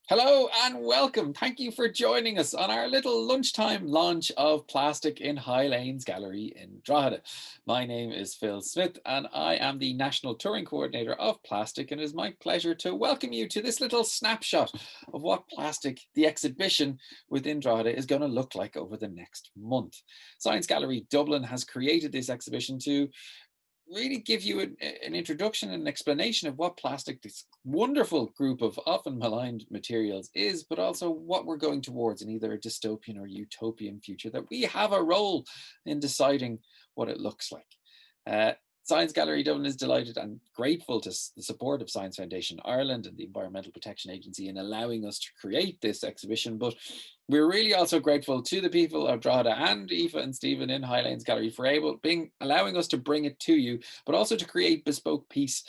Hello and welcome. Thank you for joining us on our little lunchtime launch of Plastic in Highlanes Gallery in Drogheda. My name is Phil Smyth and I am the National Touring Coordinator of Plastic, and it is my pleasure to welcome you to this little snapshot of what Plastic, the exhibition within Drogheda, is going to look like over the next month. Science Gallery Dublin has created this exhibition to really give you an introduction and an explanation of what plastic, this wonderful group of often maligned materials, is, but also what we're going towards in either a dystopian or utopian future, that we have a role in deciding what it looks like. Science Gallery Dublin is delighted and grateful to the support of Science Foundation Ireland and the Environmental Protection Agency in allowing us to create this exhibition. But we're really also grateful to the people of Drogheda and Aoife and Stephen in Highlanes Gallery for allowing us to bring it to you, but also to create bespoke piece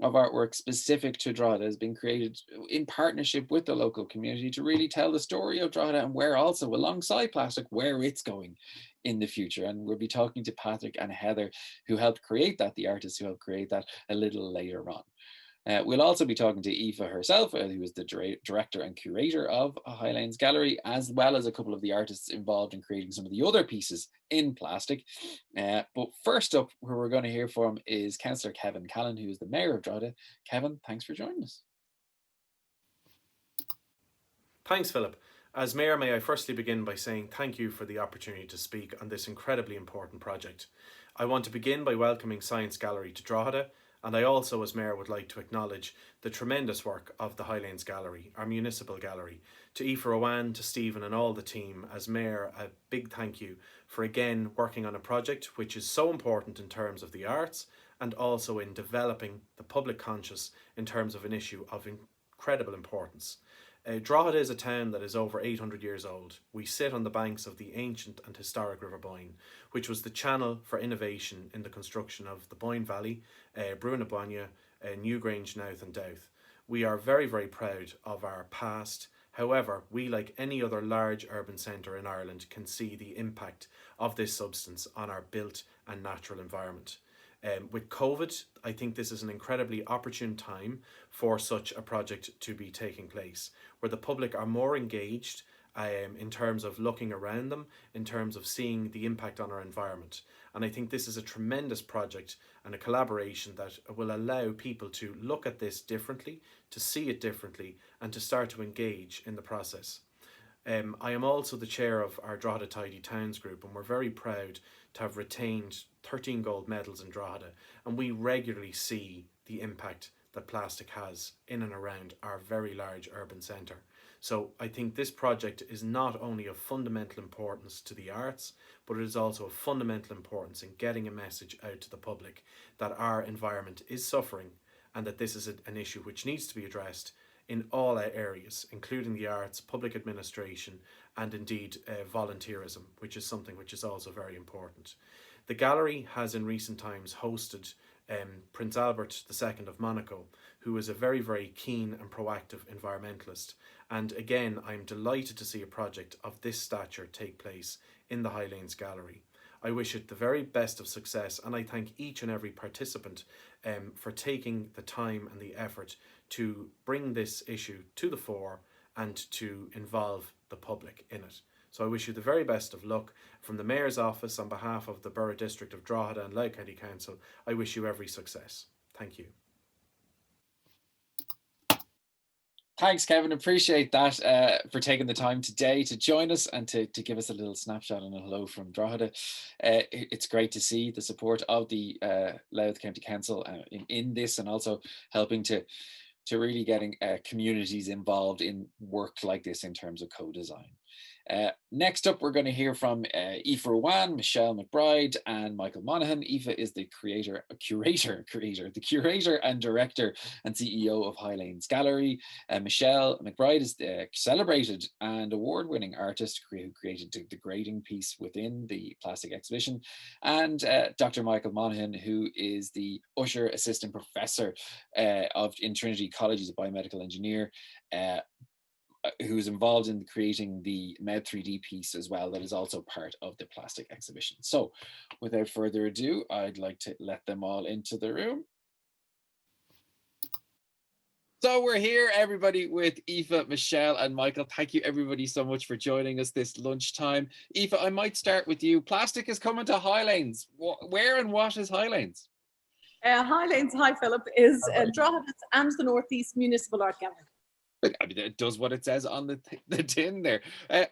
of artwork specific to Drogheda has been created in partnership with the local community to really tell the story of Drogheda and where also, alongside plastic, where it's going in the future. And we'll be talking to Patrick and Heather, who helped create that, the artists who helped create that, a little later on. We'll also be talking to Aoife herself, who is the director and curator of Highlanes Gallery, as well as a couple of the artists involved in creating some of the other pieces in plastic. But first up, who we're going to hear from is Councillor Kevin Callan, who is the Mayor of Drogheda. Kevin, thanks for joining us. Thanks, Philip. As Mayor, may I firstly begin by saying thank you for the opportunity to speak on this incredibly important project. I want to begin by welcoming Science Gallery to Drogheda, and I also, as Mayor, would like to acknowledge the tremendous work of the Highlanes Gallery, our municipal gallery. To Aoife, Ruane, to Stephen and all the team, as Mayor, a big thank you for again working on a project which is so important in terms of the arts and also in developing the public conscious in terms of an issue of incredible importance. Drogheda is a town that is over 800 years old. We sit on the banks of the ancient and historic River Boyne, which was the channel for innovation in the construction of the Boyne Valley, Brúna Báine, Newgrange, Knowth and Douth. We are very, very proud of our past. However, we, like any other large urban centre in Ireland, can see the impact of this substance on our built and natural environment. With COVID, I think this is an incredibly opportune time for such a project to be taking place, where the public are more engaged in terms of looking around them, in terms of seeing the impact on our environment. And I think this is a tremendous project and a collaboration that will allow people to look at this differently, to see it differently, and to start to engage in the process. I am also the chair of our Drogheda Tidy Towns group, and we're very proud to have retained 13 gold medals in Drogheda, and we regularly see the impact that plastic has in and around our very large urban centre. So I think this project is not only of fundamental importance to the arts, but it is also of fundamental importance in getting a message out to the public that our environment is suffering and that this is an issue which needs to be addressed in all areas, including the arts, public administration, and indeed volunteerism, which is something which is also very important. The gallery has in recent times hosted Prince Albert II of Monaco, who is a very, very keen and proactive environmentalist. And again, I'm delighted to see a project of this stature take place in the Highlanes Gallery. I wish it the very best of success, and I thank each and every participant for taking the time and the effort to bring this issue to the fore and to involve the public in it. So I wish you the very best of luck. From the Mayor's office, on behalf of the Borough District of Drogheda and Louth County Council, I wish you every success. Thank you. Thanks, Kevin. Appreciate that for taking the time today to join us and to give us a little snapshot and a hello from Drogheda. It's great to see the support of the Louth County Council in this, and also helping to really getting communities involved in work like this in terms of co-design. Next up, we're going to hear from Aoife Ruane, Michelle McBride, and Michael Monaghan. Aoife is the curator and director and CEO of Highlanes Gallery. Michelle McBride is the celebrated and award-winning artist who created the Degrading piece within the plastic exhibition. And Dr. Michael Monaghan, who is the Ussher Assistant Professor in Trinity College. He's a biomedical engineer. Who's involved in creating the Med 3D piece as well, that is also part of the plastic exhibition. So without further ado, I'd like to let them all into the room. So we're here, everybody, with Aoife, Michelle, and Michael. Thank you, everybody, so much for joining us this lunchtime. Aoife, I might start with you. Plastic is coming to Highlanes. Where and what is Highlanes? Highlanes, hi Philip, is Drogheda and the North East Municipal Art Gallery. I mean, it does what it says on the tin there.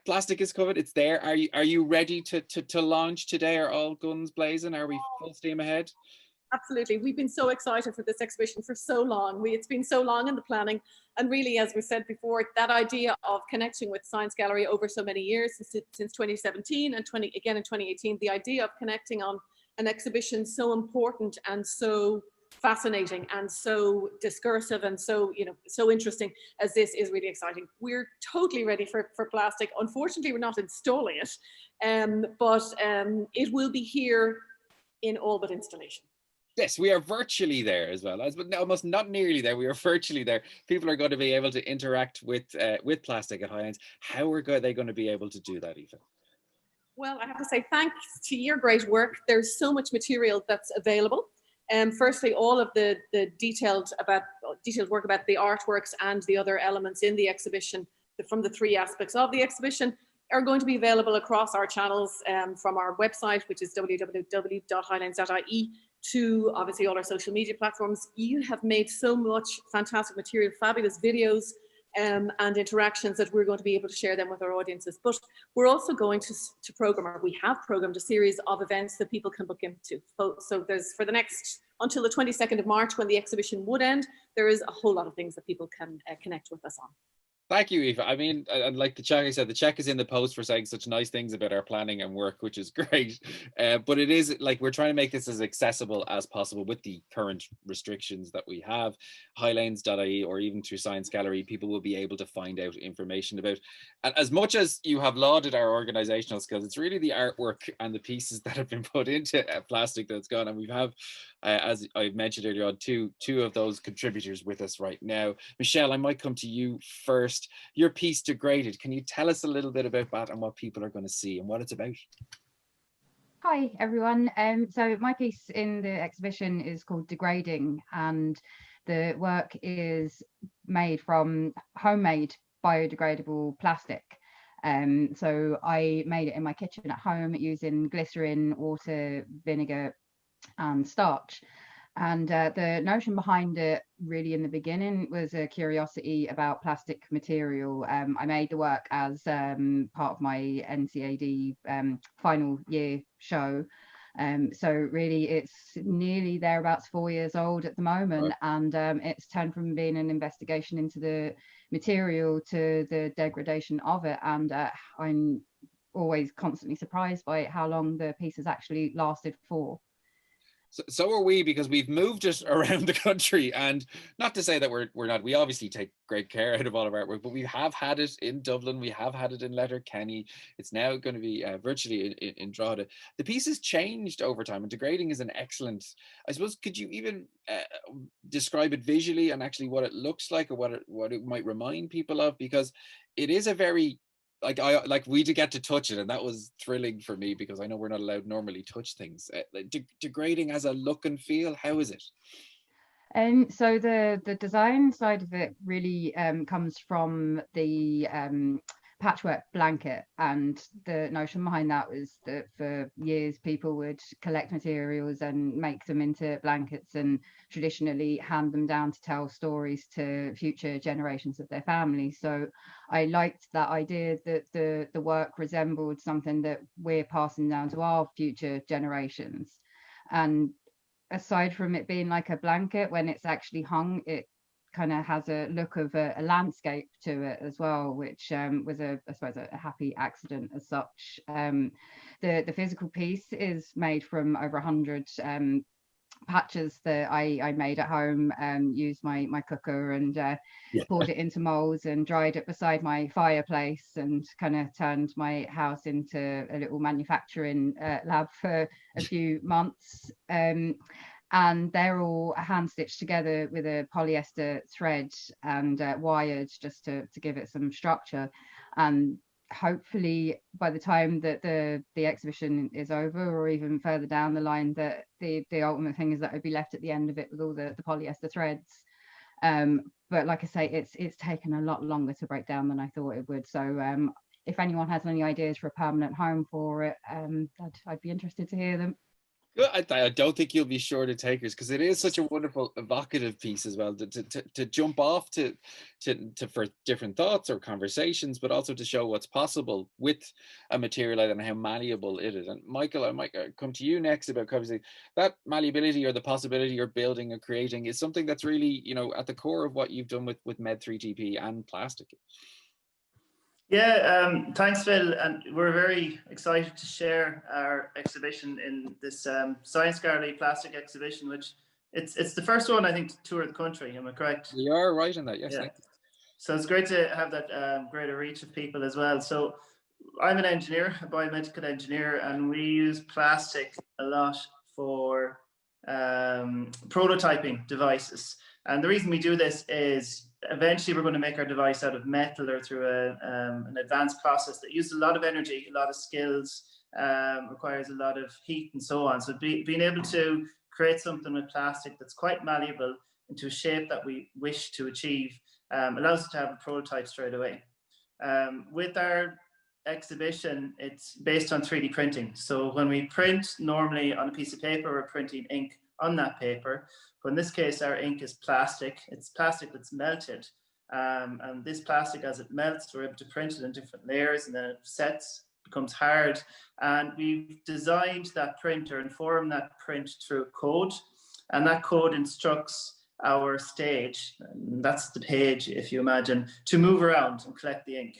Plastic is covered. It's there. Are you ready to launch today? Are all guns blazing? Are we full steam ahead? Absolutely. We've been so excited for this exhibition for so long. It's been so long in the planning. And really, as we said before, that idea of connecting with Science Gallery over so many years, since 2017 and again in 2018, the idea of connecting on an exhibition so important and so fascinating and so discursive and so, so interesting as this is really exciting. We're totally ready for plastic. Unfortunately, we're not installing it, but it will be here in all but installation. Yes, we are virtually there as well. Almost not nearly there. We are virtually there. People are going to be able to interact with plastic at Highlanes. How are they going to be able to do that, Aoife? Well, I have to say thanks to your great work. There's so much material that's available. Firstly, all of the detailed work about the artworks and the other elements in the exhibition from the three aspects of the exhibition are going to be available across our channels, from our website, which is www.highlanes.ie, to obviously all our social media platforms. You have made so much fantastic material, fabulous videos and interactions that we're going to be able to share them with our audiences. But we're also going to program, or we have programmed a series of events that people can book into. So there's, for the next, until the 22nd of March, when the exhibition would end, there is a whole lot of things that people can connect with us on. Thank you, Aoife. I mean, and like the check, I said, the check is in the post for saying such nice things about our planning and work, which is great. But it is like we're trying to make this as accessible as possible with the current restrictions that we have. Highlanes.ie or even through Science Gallery, people will be able to find out information about. And as much as you have lauded our organizational skills, it's really the artwork and the pieces that have been put into plastic that's gone. And we have, as I've mentioned earlier on, two of those contributors with us right now. Michelle, I might come to you first. Your piece, Degraded, can you tell us a little bit about that and what people are going to see and what it's about? Hi everyone. So my piece in the exhibition is called Degrading, and the work is made from homemade biodegradable plastic. So I made it in my kitchen at home using glycerin, water, vinegar and starch. And the notion behind it really in the beginning was a curiosity about plastic material. I made the work as part of my NCAD final year show. So really it's nearly thereabouts 4 years old at the moment. Right. And it's turned from being an investigation into the material to the degradation of it. And I'm always constantly surprised by how long the piece has actually lasted for. So are we, because we've moved it around the country, and not to say that we're not, we obviously take great care out of all of our work, but we have had it in Dublin, we have had it in Letterkenny, it's now going to be virtually in Drogheda. The piece has changed over time, and Degrading is an excellent, I suppose, could you even describe it visually and actually what it looks like or what it might remind people of, because it is a very, like we did get to touch it, and that was thrilling for me because I know we're not allowed normally touch things. Degrading as a look and feel, how is it? So the design side of it really comes from the patchwork blanket, and the notion behind that was that for years people would collect materials and make them into blankets and traditionally hand them down to tell stories to future generations of their families. So I liked that idea that the work resembled something that we're passing down to our future generations. And aside from it being like a blanket, when it's actually hung, it kind of has a look of a landscape to it as well, which was I suppose a happy accident as such. The physical piece is made from over 100 patches that I made at home, used my cooker and poured it into molds and dried it beside my fireplace, and kind of turned my house into a little manufacturing lab for a few months. And they're all hand stitched together with a polyester thread and wired just to give it some structure. And hopefully by the time that the exhibition is over, or even further down the line, that the ultimate thing is that it'll be left at the end of it with all the polyester threads. But like I say, it's taken a lot longer to break down than I thought it would. So if anyone has any ideas for a permanent home for it, I'd be interested to hear them. I don't think you'll be short of takers, because it is such a wonderful evocative piece as well to jump off to for different thoughts or conversations, but also to show what's possible with a material and how malleable it is. And Michael, I might come to you next about obviously that malleability or the possibility you're building or creating is something that's really, you know, at the core of what you've done with Med3TP and plastic. Yeah, thanks, Phil. And we're very excited to share our exhibition in this Science Gallery plastic exhibition, which it's the first one, I think, to tour the country. Am I correct? You are right in that, yes. Yeah. So it's great to have that greater reach of people as well. So I'm an engineer, a biomedical engineer, and we use plastic a lot for prototyping devices. And the reason we do this is eventually we're going to make our device out of metal or through an advanced process that uses a lot of energy, a lot of skills, requires a lot of heat and so on. So being able to create something with plastic that's quite malleable into a shape that we wish to achieve allows us to have a prototype straight away. With our exhibition, it's based on 3D printing. So when we print normally on a piece of paper, we're printing ink on that paper. But in this case, our ink is plastic. It's plastic that's melted. And this plastic, as it melts, we're able to print it in different layers, and then it sets, becomes hard. And we've designed that printer and formed that print through code. And that code instructs our stage, and that's the page, if you imagine, to move around and collect the ink.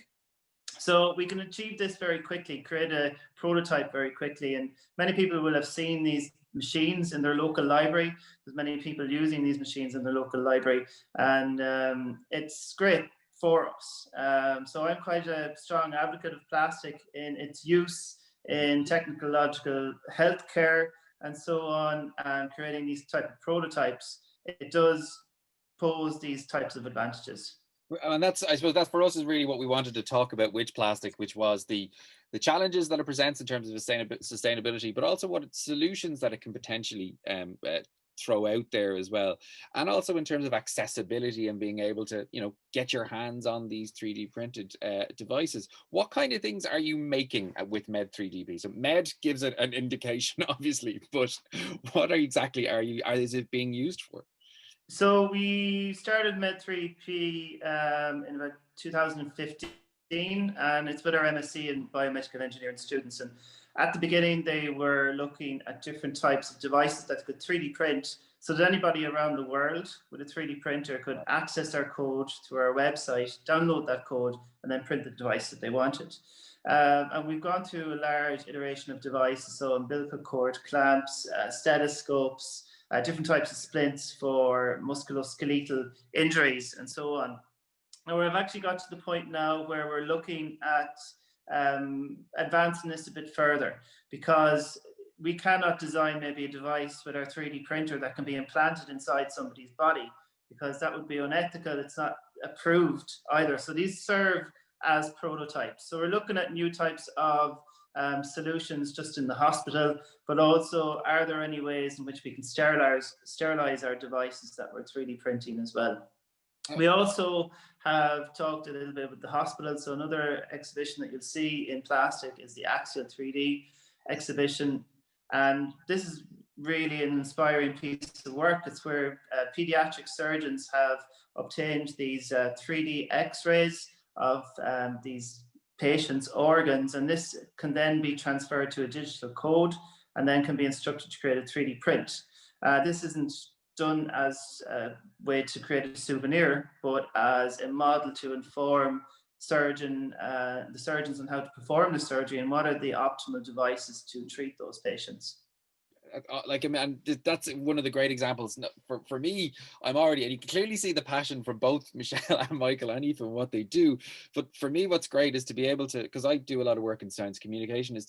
So we can achieve this very quickly, create a prototype very quickly. And many people will have seen these machines in their local library. There's many people using these machines in their local library, and it's great for us. So I'm quite a strong advocate of plastic in its use in technological healthcare and so on, and creating these type of prototypes. It does pose these types of advantages. And that's, I suppose, that's for us is really what we wanted to talk about with plastic, which was the challenges that it presents in terms of sustainability, but also what solutions that it can potentially throw out there as well, and also in terms of accessibility and being able to, you know, get your hands on these 3D printed devices. What kind of things are you making with Med3DP? So Med gives it an indication, obviously, but what is it being used for? So we started Med3P in about 2015, and it's with our MSc in Biomedical Engineering students. And at the beginning, they were looking at different types of devices that could 3D print, so that anybody around the world with a 3D printer could access our code through our website, download that code, and then print the device that they wanted. And we've gone through a large iteration of devices, so umbilical cord clamps, stethoscopes, different types of splints for musculoskeletal injuries and so on. And we've actually got to the point now where we're looking at advancing this a bit further, because we cannot design maybe a device with our 3D printer that can be implanted inside somebody's body, because that would be unethical. It's not approved either. So these serve as prototypes. So we're looking at new types of solutions just in the hospital, but also are there any ways in which we can sterilize our devices that we're 3D printing as well. We also have talked a little bit with the hospital. So another exhibition that you'll see in plastic is the Axial 3D exhibition. And this is really an inspiring piece of work. It's where pediatric surgeons have obtained these 3D x-rays of these patients' organs, and this can then be transferred to a digital code and then can be instructed to create a 3D print. This isn't done as a way to create a souvenir, but as a model to inform the surgeons on how to perform the surgery and what are the optimal devices to treat those patients. Like, I mean, that's one of the great examples for me. I'm already, and you can clearly see the passion for both Michelle and Michael and Aoife and what they do. But for me, what's great is to be able to, because I do a lot of work in science communication, is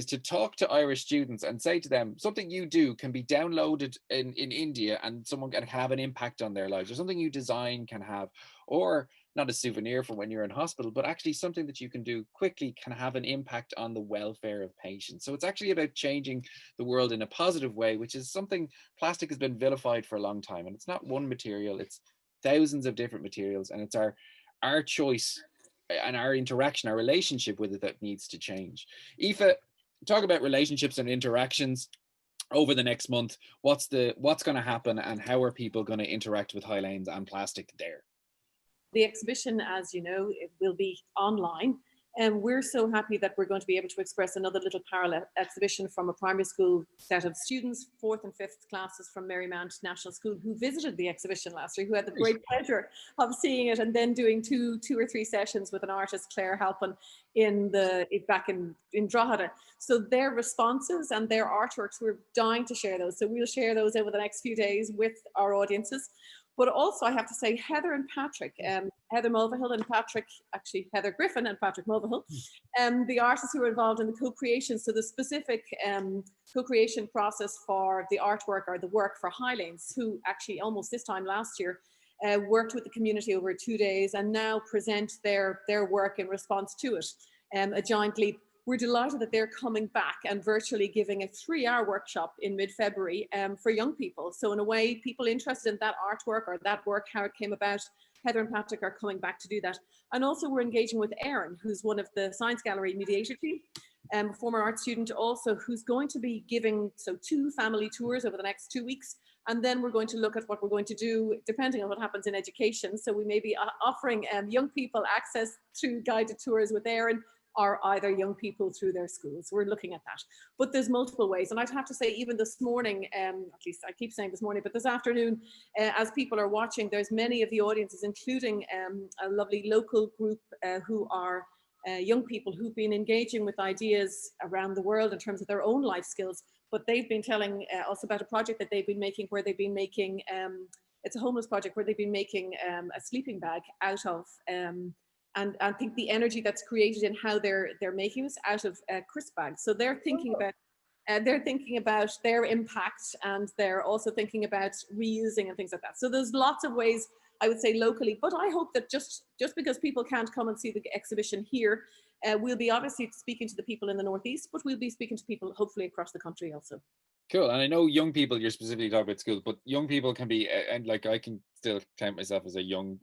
to talk to Irish students and say to them, something you do can be downloaded in India and someone can have an impact on their lives, or something you design can have, or not a souvenir for when you're in hospital, but actually something that you can do quickly can have an impact on the welfare of patients. So it's actually about changing the world in a positive way, which is something plastic has been vilified for a long time. And it's not one material, it's thousands of different materials, and it's our choice and our interaction, our relationship with it that needs to change. Aoife, talk about relationships and interactions over the next month. What's going to happen, and how are people going to interact with Highlanes and plastic there? The exhibition, as you know, it will be online. And we're so happy that we're going to be able to express another little parallel exhibition from a primary school set of students, 4th and 5th classes from Marymount National School, who visited the exhibition last year, who had the great pleasure of seeing it, and then doing two or three sessions with an artist, Cllr, helping back in Drogheda. So their responses and their artworks, we're dying to share those. So we'll share those over the next few days with our audiences. But also, I have to say, Heather and Patrick, Heather Mulvihill and Patrick, actually Heather Griffin and Patrick Mulvihill, the artists who were involved in the co-creation. So the specific co-creation process for the artwork or the work for Highlanes, who actually almost this time last year worked with the community over 2 days and now present their work in response to it. A giant leap. We're delighted that they're coming back and virtually giving a 3-hour workshop in mid-February for young people. So in a way, people interested in that artwork or that work, how it came about, Heather and Patrick are coming back to do that. And also we're engaging with Erin, who's one of the Science Gallery mediator team, former art student also, who's going to be giving 2 family tours over the next 2 weeks. And then we're going to look at what we're going to do, depending on what happens in education. So we may be offering young people access through guided tours with Erin, or either young people through their schools. We're looking at that. But there's multiple ways. And I'd have to say, even this morning, at least I keep saying this morning, but this afternoon, as people are watching, there's many of the audiences, including a lovely local group who are young people who've been engaging with ideas around the world in terms of their own life skills. But they've been telling us about a project that they've been making, where they've been making, it's a homeless project where they've been making a sleeping bag out of, and I think the energy that's created in how they're making this out of crisp bags. So they're thinking about their impact, and they're also thinking about reusing and things like that. So there's lots of ways, I would say, locally. But I hope that just because people can't come and see the exhibition here, we'll be obviously speaking to the people in the Northeast, but we'll be speaking to people hopefully across the country also. Cool. And I know young people, you're specifically talking about schools, but young people can be, and like I can still count myself as a young,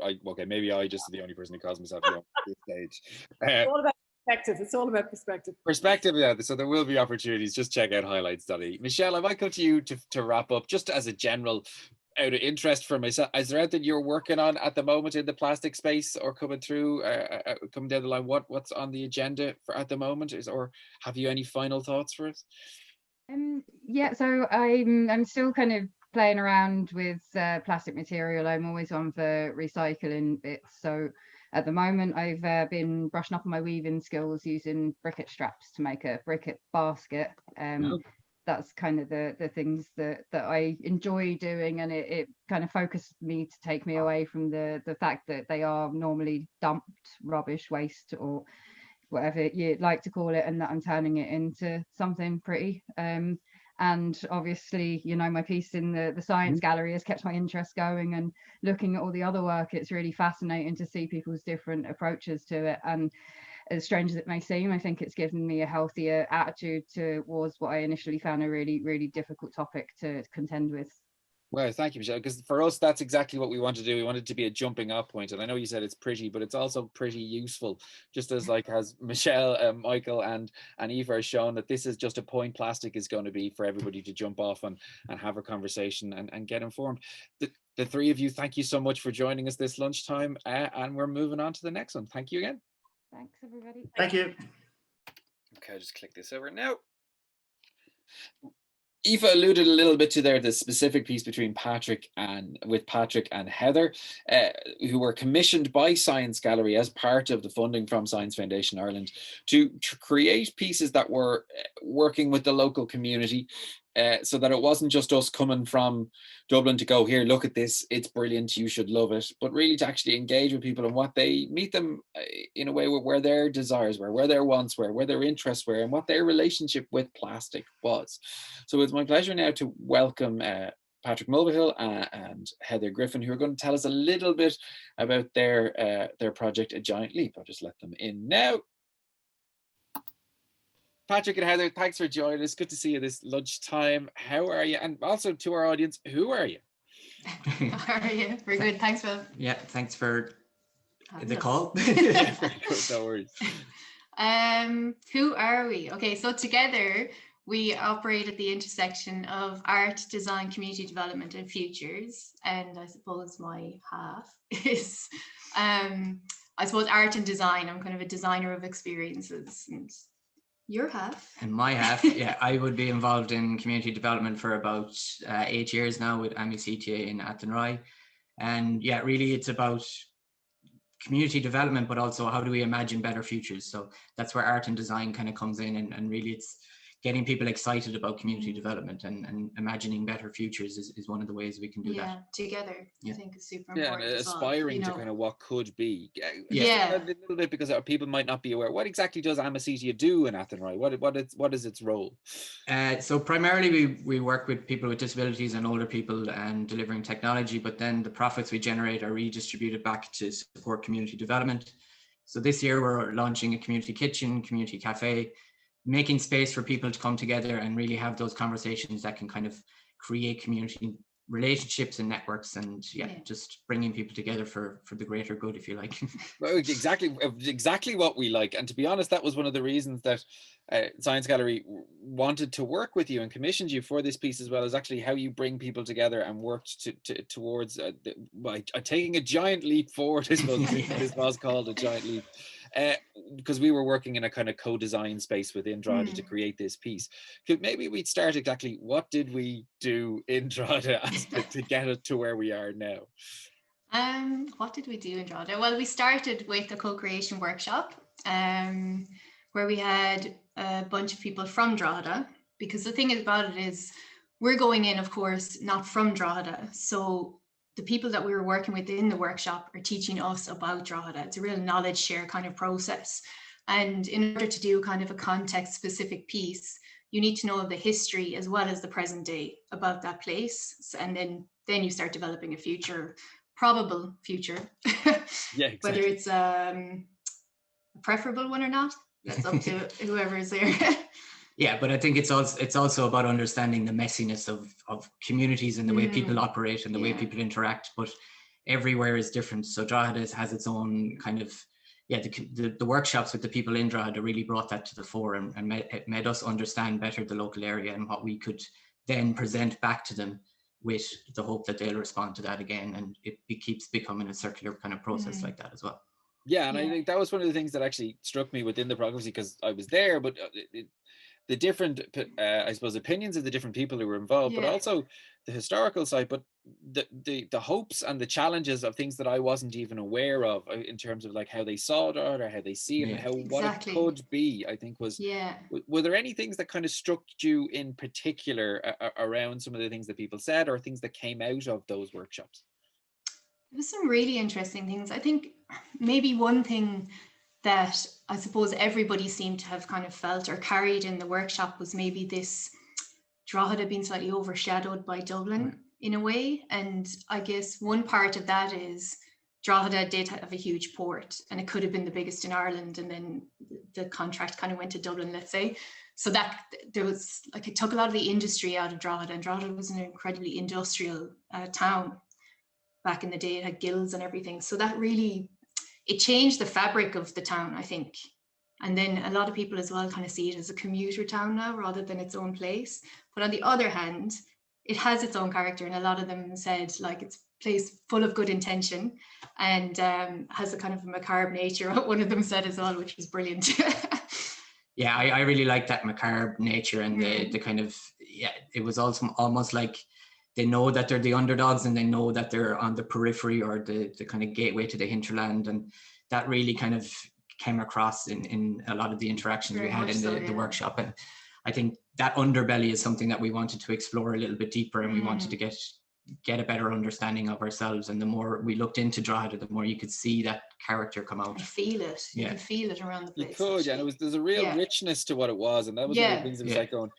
maybe I just the only person who calls myself young at this stage. It's all about perspective. It's all about perspective. Perspective, yeah. So there will be opportunities. Just check out highlights.ie. Michelle, I might go to you to wrap up, just as a general, out of interest for myself. Is there anything you're working on at the moment in the plastic space, or coming through, coming down the line? What's on the agenda for at the moment? Or have you any final thoughts for us? Yeah, so I'm still kind of playing around with plastic material. I'm always on for recycling bits. So at the moment, I've been brushing up on my weaving skills using briquette straps to make a briquette basket. That's kind of the things that I enjoy doing, and it kind of focused me to take me away from the fact that they are normally dumped rubbish, waste, or whatever you'd like to call it, and that I'm turning it into something pretty. And obviously, you know, my piece in the Science Gallery has kept my interest going, and looking at all the other work, it's really fascinating to see people's different approaches to it. And as strange as it may seem, I think it's given me a healthier attitude towards what I initially found a really, really difficult topic to contend with. Well, thank you, Michelle, because for us, that's exactly what we want to do. We want it to be a jumping off point. And I know you said it's pretty, but it's also pretty useful, just as like has Michelle, Michael and Aoife are shown, that this is just a point plastic is going to be for everybody to jump off and have a conversation and get informed. The three of you, thank you so much for joining us this lunchtime, and we're moving on to the next one. Thank you again. Thanks, everybody. Thank you. Okay, I'll just click this over now. Aoife alluded a little bit to the specific piece between Patrick and Heather, who were commissioned by Science Gallery as part of the funding from Science Foundation Ireland to create pieces that were working with the local community, so that it wasn't just us coming from Dublin to go, here, look at this, it's brilliant, you should love it, but really to actually engage with people and what they meet them in a way where their desires were, where their wants were, where their interests were, and what their relationship with plastic was. So it's my pleasure now to welcome Patrick Mulvihill and Heather Griffin, who are going to tell us a little bit about their project, A Giant Leap. I'll just let them in now. Patrick and Heather, thanks for joining us. Good to see you this lunchtime. How are you? And also to our audience, who are you? How are you? We're good. Thanks, Phil. Yeah, thanks for the Us. call. No worries. Who are we? Okay, so together we operate at the intersection of art, design, community development, and futures. And I suppose my half is, I suppose, art and design. I'm kind of a designer of experiences. And your half? And my half, yeah, I would be involved in community development for about 8 years now with AMI-CTA in Athenry. And yeah, really it's about community development, but also how do we imagine better futures? So that's where art and design kind of comes in, and really it's getting people excited about community development and imagining better futures is one of the ways we can do that. Together, Yeah. I think is super Yeah, and important. aspiring to kind of what could be. Yeah. A little bit, because people might not be aware. What exactly does AMI-CTA do in Athenry? What is its role? So primarily we work with people with disabilities and older people and delivering technology, but then the profits we generate are redistributed back to support community development. So this year we're launching a community kitchen, community cafe, making space for people to come together and really have those conversations that can kind of create community relationships and networks, and just bringing people together for the greater good, if you like. Well, exactly what we like. And to be honest, that was one of the reasons that Science Gallery wanted to work with you and commissioned you for this piece as well, is actually how you bring people together and worked towards taking a giant leap forward. I suppose this was called a giant leap, because we were working in a kind of co-design space within Drogheda to create this piece. Maybe we'd start exactly, what did we do in Drogheda to get it to where we are now? What did we do in Drogheda? Well, we started with a co-creation workshop where we had a bunch of people from Drogheda, because the thing about it is we're going in, of course, not from Drogheda. So the people that we were working with in the workshop are teaching us about Drogheda. It's a real knowledge share kind of process. And in order to do kind of a context specific piece, you need to know the history as well as the present day about that place. And then you start developing a probable future. Yeah, exactly. Whether it's a preferable one or not, that's up to whoever is there. Yeah, but I think it's also about understanding the messiness of communities and the way people operate and the way people interact. But everywhere is different. So Drogheda has its own kind of, the workshops with the people in Drogheda really brought that to the fore and made us understand better the local area and what we could then present back to them, with the hope that they'll respond to that again, and it keeps becoming a circular kind of process like that as well. Yeah, and I think that was one of the things that actually struck me within the program, because I was there, but the different, I suppose, opinions of the different people who were involved, but also the historical side, but the hopes and the challenges of things that I wasn't even aware of in terms of like how they saw it or how they see it and what it could be, I think was, were there any things that kind of struck you in particular around some of the things that people said or things that came out of those workshops? There was some really interesting things. I think maybe one thing that I suppose everybody seemed to have kind of felt or carried in the workshop was maybe this Drogheda being slightly overshadowed by Dublin in a way. And I guess one part of that is Drogheda did have a huge port and it could have been the biggest in Ireland. And then the contract kind of went to Dublin, let's say. So that there was like, it took a lot of the industry out of Drogheda, and Drogheda was an incredibly industrial town back in the day. It had guilds and everything. So that really, it changed the fabric of the town, I think. And then a lot of people as well kind of see it as a commuter town now rather than its own place. But on the other hand, it has its own character. And a lot of them said like it's a place full of good intention and has a kind of a macabre nature. One of them said as well, which was brilliant. Yeah, I really like that macabre nature and the kind of, it was also almost like they know that they're the underdogs and they know that they're on the periphery or the kind of gateway to the hinterland. And that really kind of came across in a lot of the interactions we had in the workshop. And I think that underbelly is something that we wanted to explore a little bit deeper, and we wanted to get a better understanding of ourselves. And the more we looked into Drogheda, the more you could see that character come out. I feel it. You can feel it around the place. You could, and there's a real richness to what it was, and that was one of the things that was like going,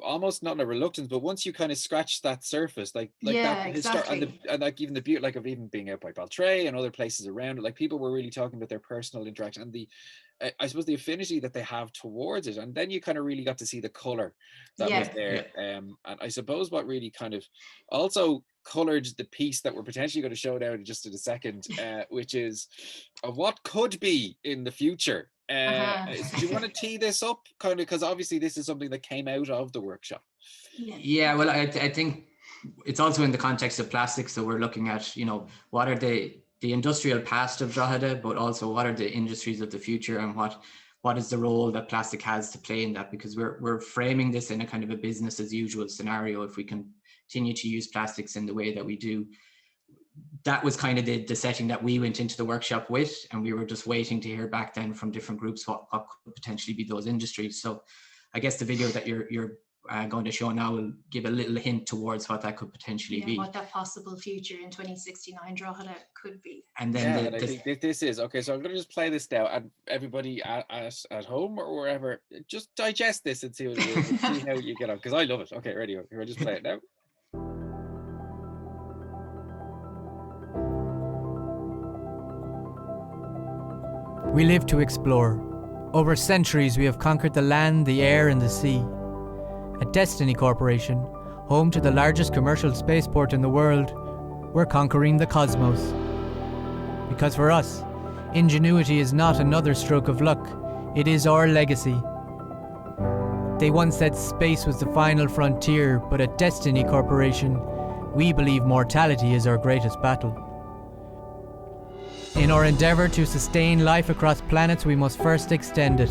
almost not a reluctance, but once you kind of scratch that surface, like that exactly. and like even the beauty, like of even being out by Baltray and other places around it, like people were really talking about their personal interaction and the I suppose the affinity that they have towards it, and then you kind of really got to see the colour that was there. And I suppose what really kind of also coloured the piece that we're potentially going to show now in just in a second, which is what could be in the future. Do you want to tee this up, kind of, because obviously this is something that came out of the workshop? Yeah, well, I think it's also in the context of plastics. So we're looking at, you know, what are the industrial past of Drogheda, but also what are the industries of the future, and what is the role that plastic has to play in that? Because we're framing this in a kind of a business as usual scenario. If we continue to use plastics in the way that we do, that was kind of the setting that we went into the workshop with, and we were just waiting to hear back then from different groups what could potentially be those industries. So I guess the video that you're going to show now will give a little hint towards what that could potentially be. What that possible future in 2069 Drogheda could be. And then I think this is okay. So I'm going to just play this now, and everybody at home or wherever, just digest this and see how you get on, because I love it. Okay, ready? Here, I'll just play it now. We live to explore. Over centuries, we have conquered the land, the air, and the sea. At Destiny Corporation, home to the largest commercial spaceport in the world, we're conquering the cosmos. Because for us, ingenuity is not another stroke of luck, it is our legacy. They once said space was the final frontier, but at Destiny Corporation, we believe mortality is our greatest battle. In our endeavour to sustain life across planets, we must first extend it.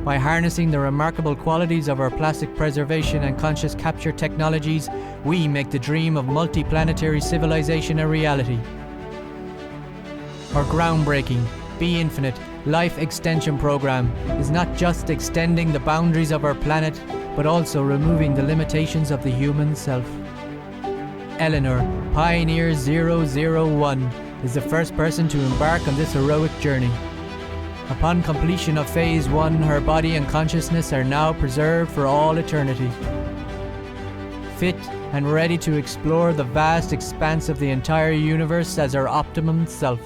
By harnessing the remarkable qualities of our plastic preservation and conscious capture technologies, we make the dream of multi-planetary civilization a reality. Our groundbreaking, Be Infinite life extension program is not just extending the boundaries of our planet, but also removing the limitations of the human self. Eleanor, Pioneer 001, is the first person to embark on this heroic journey. Upon completion of Phase 1, her body and consciousness are now preserved for all eternity. Fit and ready to explore the vast expanse of the entire universe as her optimum self.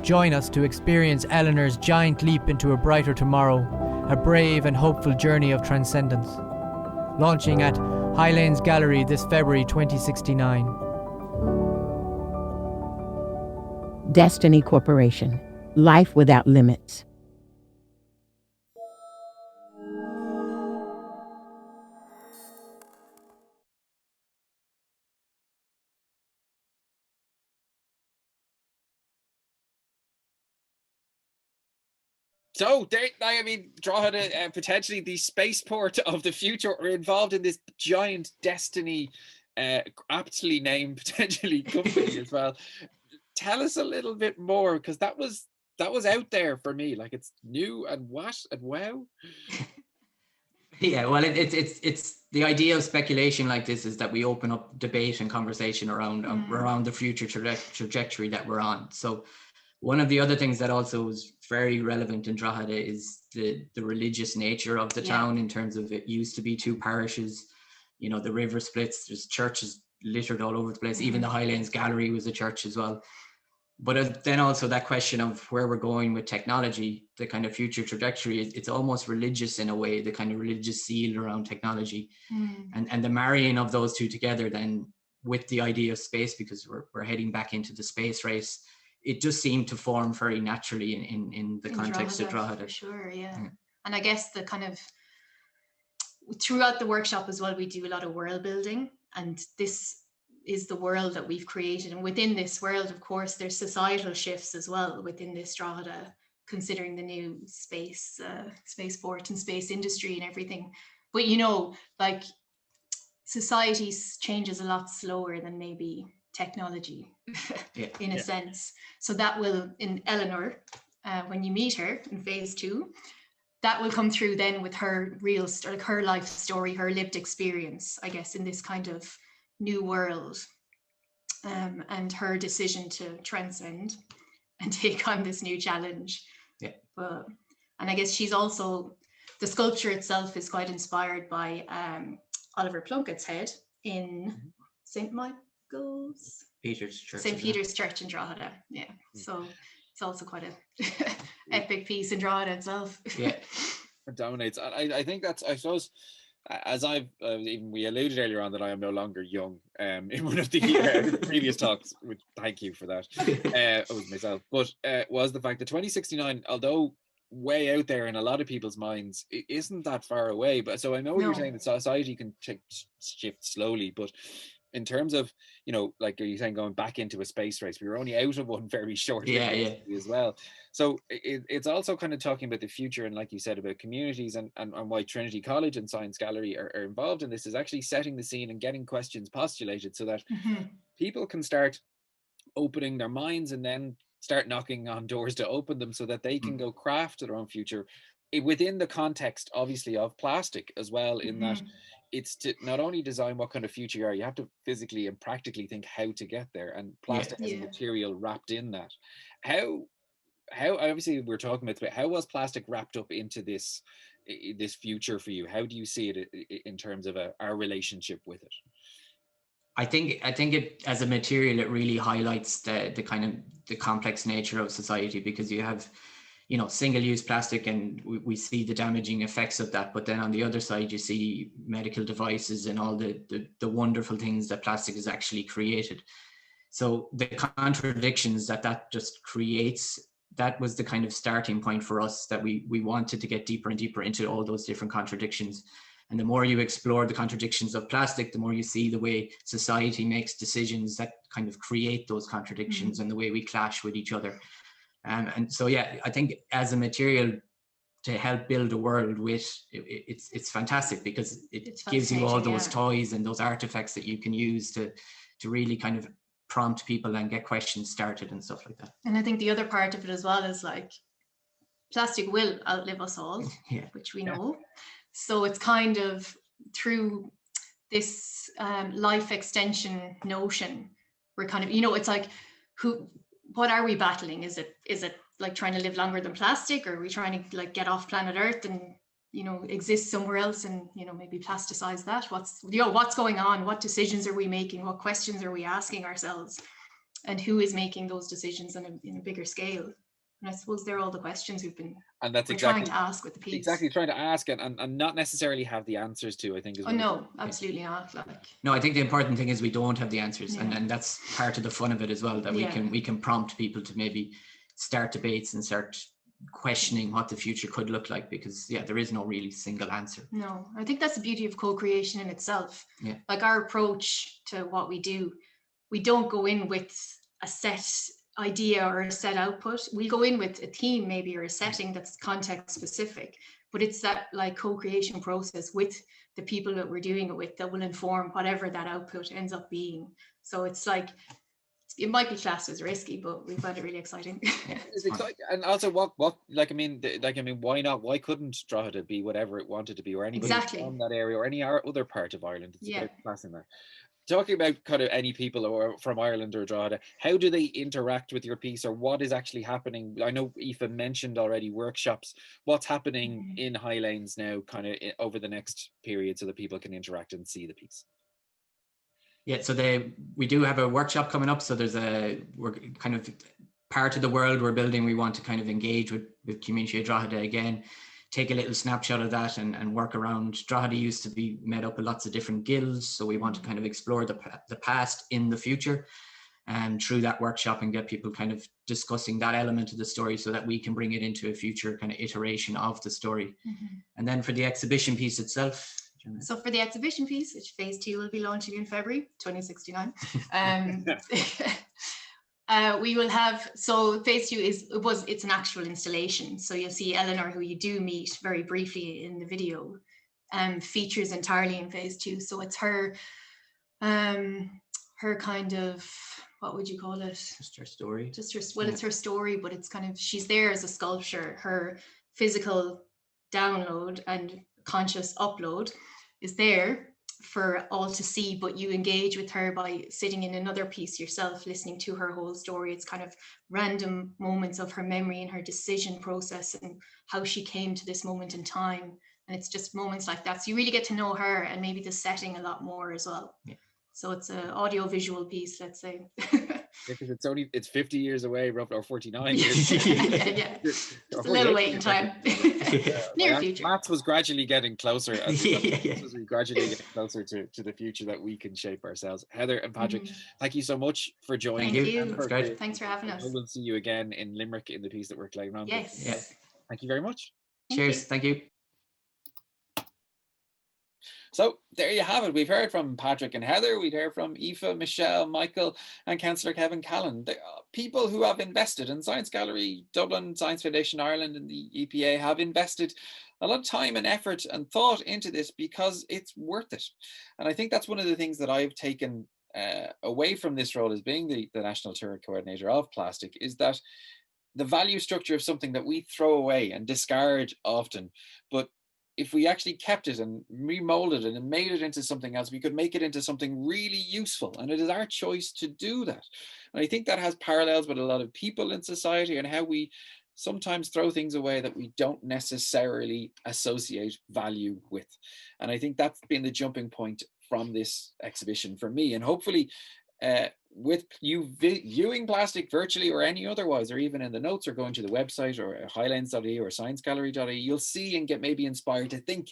Join us to experience Eleanor's giant leap into a brighter tomorrow, a brave and hopeful journey of transcendence. Launching at Highlanes Gallery this February 2069. Destiny Corporation. Life without limits. So, I mean, Drogheda, potentially the spaceport of the future, are involved in this giant Destiny, aptly named potentially company as well. Tell us a little bit more, because that was out there for me. Like, it's new and what and wow. Yeah, well, it's the idea of speculation like this is that we open up debate and conversation around the future trajectory that we're on. So one of the other things that also is very relevant in Drogheda is the religious nature of the town, in terms of it used to be two parishes. You know, the river splits, there's churches littered all over the place. Even the Highlanes Gallery was a church as well. But then also that question of where we're going with technology, the kind of future trajectory, it's almost religious in a way, the kind of religious seal around technology. And the marrying of those two together then with the idea of space, because we're heading back into the space race, it just seemed to form very naturally in the context of Drogheda. For sure, yeah. And I guess the kind of, throughout the workshop as well, we do a lot of world building, and this is the world that we've created. And within this world, of course, there's societal shifts as well within this Drogheda, considering the new spaceport and space industry and everything. But, you know, like, society changes a lot slower than maybe technology in a sense. So that will, in Eleanor, when you meet her in Phase 2, that will come through then with her real like her life story, her lived experience, I guess, in this kind of new world, and her decision to transcend and take on this new challenge. And I guess she's also, the sculpture itself is quite inspired by Oliver Plunkett's head in St. Michael's Peter's Church. St. Peter's Church in Drogheda. So it's also quite a epic piece in Drogheda itself. dominates. I think that's, I suppose, as I've even we alluded earlier on that I am no longer young in one of the previous talks, which thank you for that. It was myself, but was the fact that 2069, although way out there in a lot of people's minds, it isn't that far away. But so I know what you're saying, that society can shift slowly, but in terms of, you know, like, are you saying going back into a space race? We were only out of one very shortly as well. So it's also kind of talking about the future, and like you said, about communities, and why Trinity College and Science Gallery are involved in this is actually setting the scene and getting questions postulated so that people can start opening their minds and then start knocking on doors to open them so that they can go craft their own future within the context, obviously, of plastic as well, in that it's to not only design what kind of future you are, you have to physically and practically think how to get there, and plastic as a material wrapped in that. How obviously we're talking about how was plastic wrapped up into this future for you? How do you see it in terms of our relationship with it? I think it, as a material, it really highlights the kind of the complex nature of society, because you have, you know, single-use plastic, and we see the damaging effects of that. But then on the other side, you see medical devices and all the wonderful things that plastic has actually created. So the contradictions that just creates, that was the kind of starting point for us, that we wanted to get deeper and deeper into all those different contradictions. And the more you explore the contradictions of plastic, the more you see the way society makes decisions that kind of create those contradictions and the way we clash with each other. And so, yeah, I think as a material to help build a world with, it's fantastic, because it gives you all those toys and those artifacts that you can use to really kind of prompt people and get questions started and stuff like that. And I think the other part of it as well is, like, plastic will outlive us all, which we know. So it's kind of through this life extension notion, we're kind of, you know, it's like, what are we battling? Is it like trying to live longer than plastic, or are we trying to, like, get off planet Earth and, you know, exist somewhere else and, you know, maybe plasticize that? What's going on? What decisions are we making? What questions are we asking ourselves? And who is making those decisions in a bigger scale? And I suppose they're all the questions we're trying to ask with the piece. Exactly, trying to ask and not necessarily have the answers to, I think. No, absolutely not. No, I think the important thing is we don't have the answers, and that's part of the fun of it as well, that we can prompt people to maybe start debates and start questioning what the future could look like, because there is no really single answer. No, I think that's the beauty of co-creation in itself. Like, our approach to what we do, we don't go in with a set idea or a set output. We go in with a theme maybe, or a setting that's context specific, but it's that, like, co-creation process with the people that we're doing it with that will inform whatever that output ends up being. So it's like, it might be classed as risky, but we find it really exciting. It's exciting. And also, what why not? Why couldn't Drogheda be whatever it wanted to be, or anybody from that area, or any other part of Ireland? It's about classing that. Talking about kind of any people or from Ireland or Drogheda, how do they interact with your piece, or what is actually happening? I know Aoife mentioned already workshops. What's happening in Highlanes now, kind of over the next period, so that people can interact and see the piece? Yeah, so we do have a workshop coming up. So we're kind of part of the world we're building. We want to kind of engage with community of Drogheda again, take a little snapshot of that and work around. Drogheda used to be made up of lots of different guilds, so we want to kind of explore the past in the future, and through that workshop, and get people kind of discussing that element of the story so that we can bring it into a future kind of iteration of the story. And then for the exhibition piece itself. So for the exhibition piece, which phase 2 will be launching in February 2069, we will have, so phase 2 it's an actual installation. So you'll see Eleanor, who you do meet very briefly in the video, features entirely in phase 2. So it's her kind of, what would you call it? Just her story. It's her story, but it's kind of, she's there as a sculpture. Her physical download and conscious upload is there for all to see, but you engage with her by sitting in another piece yourself, listening to her whole story. It's kind of random moments of her memory and her decision process and how she came to this moment in time. And it's just moments like that. So you really get to know her and maybe the setting a lot more as well. Yeah. So it's an audio visual piece, let's say. Because it's 50 years away, roughly, or 49 years. It's a little waiting time. Near future. Maths was gradually getting closer as Yeah. we gradually get closer to the future that we can shape ourselves. Heather and Patrick, thank you so much for joining. Thank you. That's great. Thanks for having us. We'll see you again in Limerick in the piece that we're playing around with. Yes. Yeah. Thank you very much. Cheers. Thank you. So there you have it. We've heard from Patrick and Heather. We've heard from Aoife, Michelle, Michael, and Councillor Kevin Callan. They are people who have invested in Science Gallery, Dublin, Science Foundation Ireland, and the EPA have invested a lot of time and effort and thought into this because it's worth it. And I think that's one of the things that I've taken away from this role as being the National Tour Coordinator of Plastic is that the value structure of something that we throw away and discard often, but if we actually kept it and remolded it and made it into something else, we could make it into something really useful. And it is our choice to do that. And I think that has parallels with a lot of people in society and how we sometimes throw things away that we don't necessarily associate value with. And I think that's been the jumping point from this exhibition for me. And hopefully, with you viewing plastic virtually or any otherwise, or even in the notes or going to the website or highlanes.ie or sciencegallery.ie, you'll see and get maybe inspired to think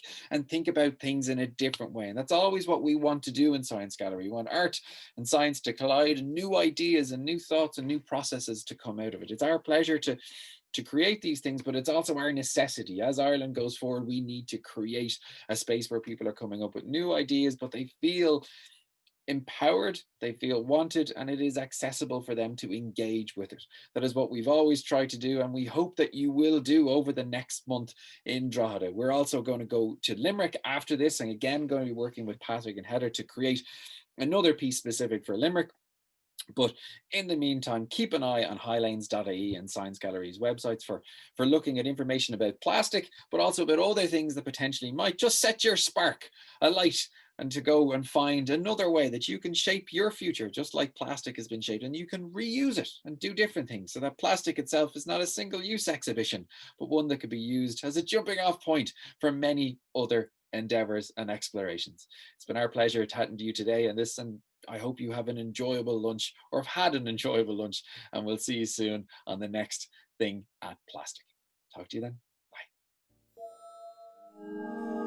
about things in a different way. And that's always what we want to do in Science Gallery. We want art and science to collide, and new ideas and new thoughts and new processes to come out of it. It's our pleasure to create these things, but it's also our necessity. As Ireland goes forward, we need to create a space where people are coming up with new ideas, but they feel empowered, they feel wanted, and it is accessible for them to engage with it. That is what we've always tried to do, and we hope that you will do over the next month in Drogheda. We're also going to go to Limerick after this, and again going to be working with Patrick and Heather to create another piece specific for Limerick. But in the meantime, keep an eye on highlanes.ie and Science Gallery's websites for looking at information about plastic, but also about other things that potentially might just set your spark alight, and to go and find another way that you can shape your future, just like plastic has been shaped, and you can reuse it and do different things, so that plastic itself is not a single-use exhibition, but one that could be used as a jumping off point for many other endeavors and explorations. It's been our pleasure chatting to you today on this, and I hope you have an enjoyable lunch, or have had an enjoyable lunch, and we'll see you soon on the next thing at Plastic. Talk to you then. Bye.